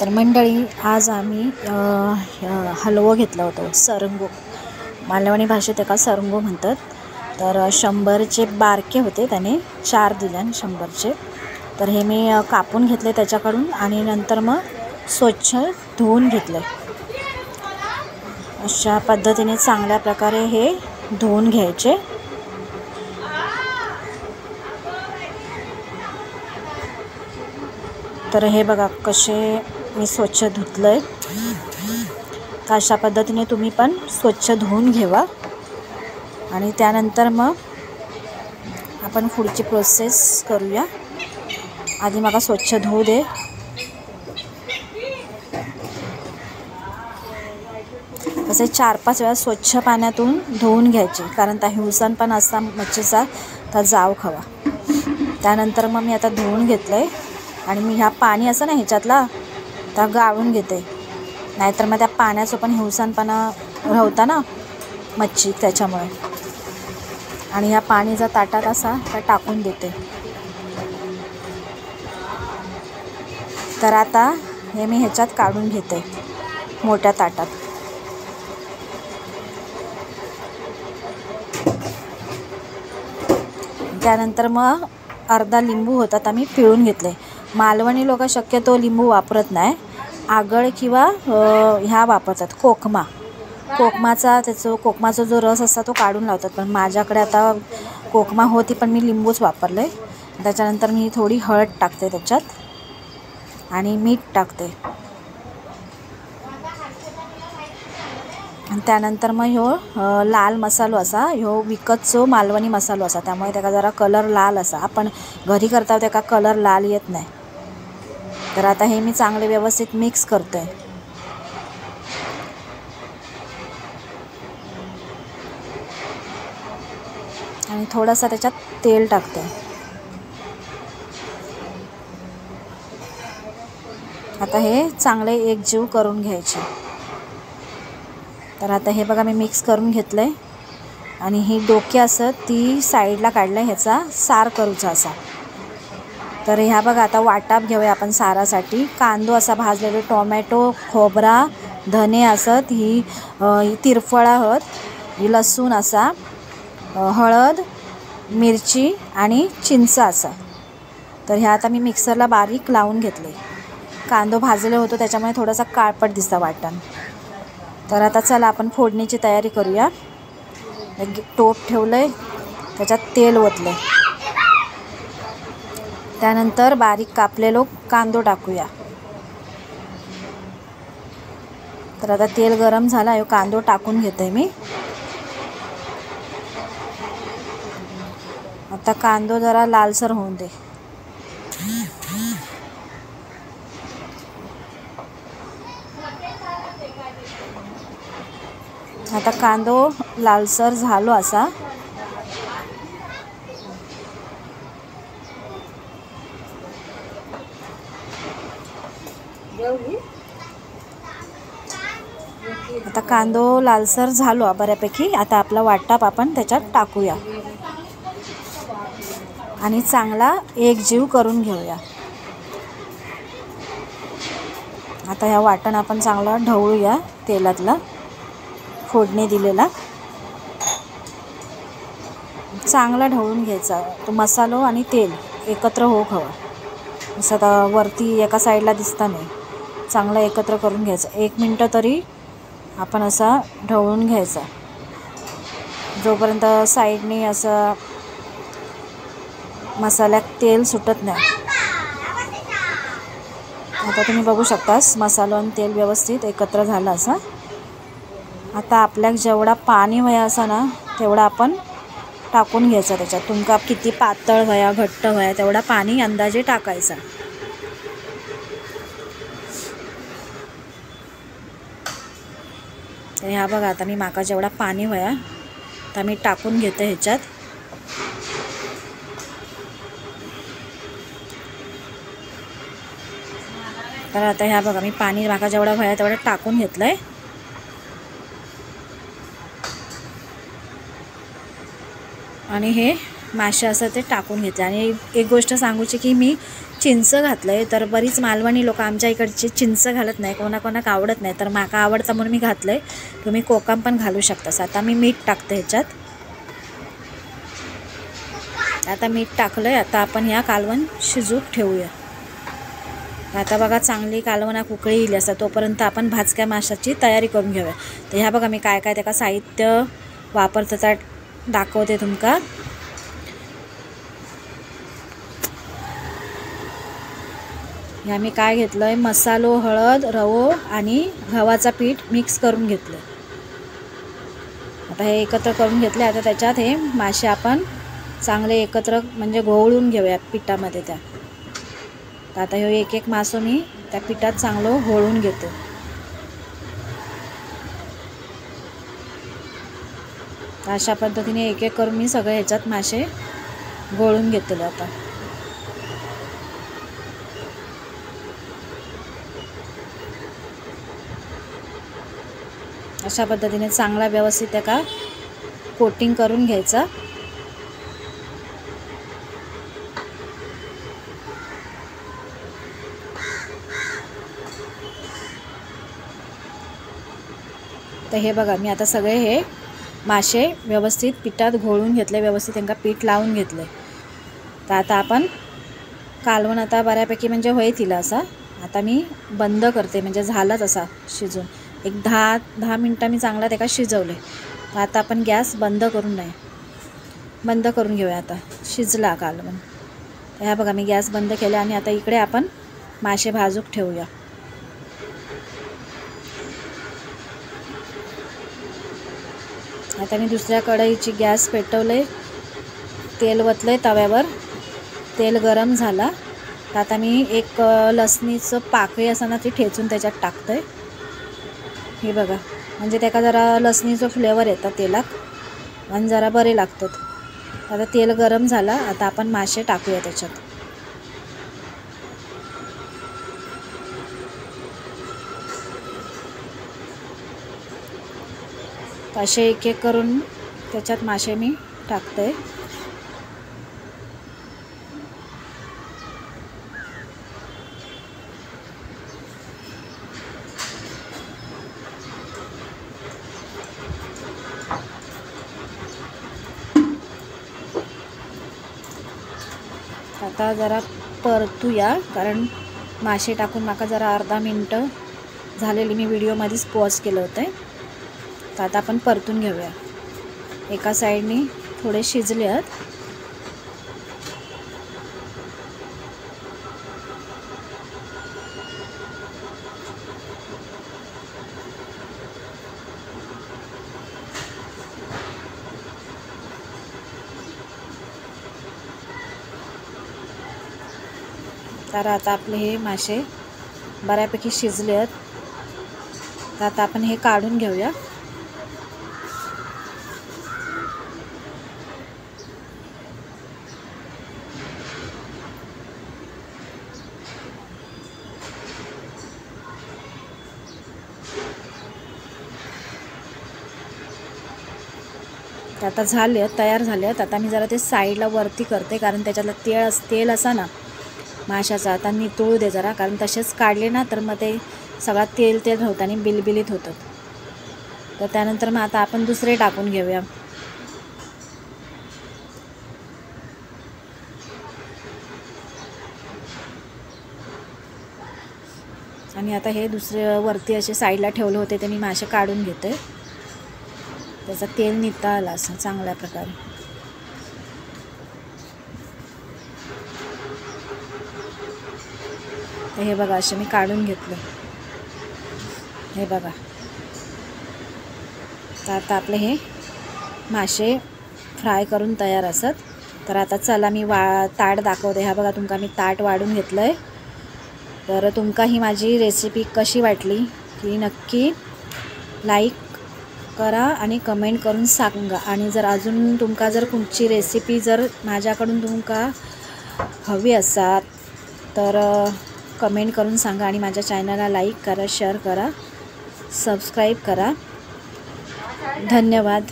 तर मंडळी आज आम्ही हलवा घेतला होता, सरंगो मालवणी भाषेत एका सरंगो म्हणतात। तर 100चे बारके होते, त्याने 4 दिले 100चे। तर हे मी कापून घेतले त्याच्याकडून आणि नंतर मग स्वच्छ धुवून घेतले। अशा पद्धतीने चांगल्या प्रकारे हे धुवून घ्यायचे। तर हे बघा कसे मी स्वच्छ धुतलंय। तर अशा पद्धतीने तुम्ही पण स्वच्छ धुवून घ्यावा आणि त्यानंतर मग आपण पुढची प्रोसेस करूया। आधी मला स्वच्छ धुवू दे। असे 4-5 वेळा स्वच्छ पाण्यातून धुवून घ्यायचे, कारण त्या हिवसन पण असा मच्छीचा तर जाव खावा। त्यानंतर मग मी आता धुवून घेतलंय आणि मी ह्या पाणी असं ना ह्याच्यातला तर गाळून घेते, नाहीतर मग त्या पाण्याचं पण हिवसानपणा राहता ना मच्छी, त्याच्यामुळे। आणि ह्या पाणीचा ताटात असा तर टाकून देते। तर आता हे मी ह्याच्यात काढून घेते मोठ्या ताटात। त्यानंतर मग अर्धा लिंबू होता तर मी पिळून घेतले। मालवणी लोक शक्यतो लिंबू वापरत नाही, आगळ किंवा ह्या वापरतात कोकमाचा जो रस असता तो काढून लावतात, पण माझ्याकडे आता कोकमा होती पण मी लिंबूच वापरले। त्याच्यानंतर मी थोडी हळद टाकते त्याच्यात आणि मीठ टाकते। आणि त्यानंतर मग ह्यो लाल मसालो असा, ह्यो विकतचो मालवणी मसालो असा, त्यामुळे त्याचा जरा कलर लाल असा। आपण घरी करता त्याचा कलर लाल येत नाही। तर आता हे मी चांगले व्यवस्थित मिक्स करते। आणि थोडासा त्याच्यात तेल टाकते। आता हे चांगले एकजीव करून घ्यायचे। तर आता हे बघा मी मिक्स करून घेतलंय आणि ही डोके असं ती साईडला काढलंय, ह्याचा सार करूचा असा। तर ह्या बघा आता वाटाप घेऊया आपण सारासाठी। कांदो असा भाजलेले, टोमॅटो, खोबरा, धने असत, ही तिरफळ आहोत, ही लसूण असा, हळद, मिरची आणि चिंच असा। तर ह्या आता मी मिक्सरला बारीक लावून घेतले। कांदो भाजले होतो त्याच्यामुळे थोडासा काळपट दिसता वाटण। तर आता चला आपण फोडणीची तयारी करूया। टोप ठेवलंय, त्याच्यात तेल ओतले, त्यानंतर बारीक कापलेलो कांदो टाकूया। तर आता तेल गरम झाला, ह्यो कांदो टाकून घेते मी। आता कांदो जरा लालसर होऊन दे। आता कांदो लालसर झालो असा। आता कांदो लालसर झालो बऱ्यापैकी। आता आपला वाटाप आपण त्याच्यात टाकूया आणि चांगला एकजीव करून घेऊया। आता ह्या वाटण आपण चांगला ढवळूया तेलातला, फोडणी दिलेला चांगला ढवळून घ्यायचा। तो मसालो आणि तेल एकत्र होऊ हवा, असं आता वरती एका साईडला दिसता नाही, चांगला एकत्र करून घ्यायचा। 1 मिनटं तरी आपण असा ढवळून घ्यायचा, जोपर्यंत साईडने असं मसाल्यात तेल सुटत नाही। आता तुम्ही बघू शकतास मसाला आणि तेल व्यवस्थित एकत्र झालं असं। आता आपल्याला जेवढा पाणी हवं असा ना तेवढा आपण टाकून घ्यायचा त्याच्यात। तुमका किती पातळ हवं घट्ट हवं तेवढा पाणी अंदाजे टाकायचा। तर ह्या बघा आता मी माका जेवढा पाणी हवं तर मी टाकून घेते ह्याच्यात। तर आता ह्या बघा मी पाणी माका जेवढा हवं तेवढं टाकून घेतलंय। आणि हे मासे असं ते टाकून घेतले। आणि एक गोष्ट सांगूची की मी चिंच घातलं आहे. तर बरीच मालवणी लोक आमच्या इकडची चिंच घालत नाही, कोणाकोणाक आवडत नाही, तर माका आवडतं म्हणून मी घातलं आहे. तुम्ही कोकम पण घालू शकता. आता मी मीठ टाकते ह्याच्यात. आता मीठ टाकलं आहे. आता आपण ह्या कालवण शिजूक ठेवूया. आता बघा चांगली कालवणाक उकळी येईल असं, तोपर्यंत आपण भाजक्या माशाची तयारी करून घेऊया. तर ह्या बघा मी काय काय त्याका साहित्य वापरतं त्या दाखवते तुमका. ह्या मी काय घेतलं आहे, मसालो, हळद, रवो आणि गव्हाचा पीठ मिक्स करून घेतलं. आता हे एकत्र करून घेतले. आता त्याच्यात हे मासे आपण चांगले एकत्र म्हणजे घोळून घेऊया पिठामध्ये त्या. तर आता हे एक एक मासो मी त्या पिठात चांगलं घोळून घेतो. अशा पद्धतीने एक एक करून मी सगळे ह्याच्यात मासे घोळून घेतले. आता अशा पद्धतीने चांगला व्यवस्थित त्याका कोटिंग करून घ्यायचा. तर हे बघा मी आता सगळे हे मासे व्यवस्थित पिठात घोळून घेतले, व्यवस्थित त्यांना पीठ लावून घेतले. तर आता आपण कालवण आता बऱ्यापैकी म्हणजे होईल असा. आता मी बंद करते, म्हणजे झालाच असा शिजून. एक 10 मिनटं मी चांगला त्याला शिजवले. तर आता आपण गॅस बंद करून घेऊया. आता शिजला कालवण. तर ह्या बघा मी गॅस बंद केला आणि आता इकडे आपण मासे भाजूक ठेवूया. आता मी दुसऱ्या कढईची गॅस पेटवले, तेल वतले तव्यावर. तेल गरम झाला. तर आता मी एक लसणीचं पाकळी असताना ती ठेचून त्याच्यात टाकते. हे बघा म्हणजे त्याका जरा लसणीचं फ्लेवर येतात तेलात आणि जरा बरे लागतात. आता तेल गरम झाला. आता आपण मासे टाकूया त्याच्यात. असे एक एक करून त्याच्यात मासे मी टाकते. आता जरा परतूया, कारण मासे टाकून माका जरा अर्धा मिनटं झालेली मी व्हिडिओमध्येच पॉज केलं होतं. तर आता आपण परतून घेऊया. एका साईडनी थोडे शिजले आहेत. तर आता आपले हे मासे बऱ्यापैकी शिजले आहेत. तर आता आपण हे काढून घेऊया. आता तयार झाले आहेत. आता मी जरा ते साईडला वरती करते, कारण त्याच्यातलं तेल असा ना माशाचा आता नितळू दे जरा, कारण तसेच काढले ना तर मग ते सगळा तेल होतं आणि बिलबिलीत होतं. तर त्यानंतर मग आता आपण दुसरे टाकून घेऊया. आणि आता हे दुसरे वरती असे साईडला ठेवले होते ते मी मासे काढून घेते. त्याचा तेल नितळला असं चांगल्या प्रकारे. तर हे बघा असे मी काढून घेतले. हे बघा. तर आता आपले हे मासे फ्राय करून तयार असत. तर आता चला मी ताट दाखवते. हा बघा तुमका मी ताट वाढून घेतलं आहे. तर तुमका ही माझी रेसिपी कशी वाटली ती नक्की लाईक करा आणि कमेंट करून सांगा. आणि जर अजून तुमका जर कुठची रेसिपी जर माझ्याकडून तुमका हवी असाल तर कमेंट करून सांगा. आणि माझ्या चॅनलला लाईक करा, शेअर करा, सबस्क्राईब करा. धन्यवाद.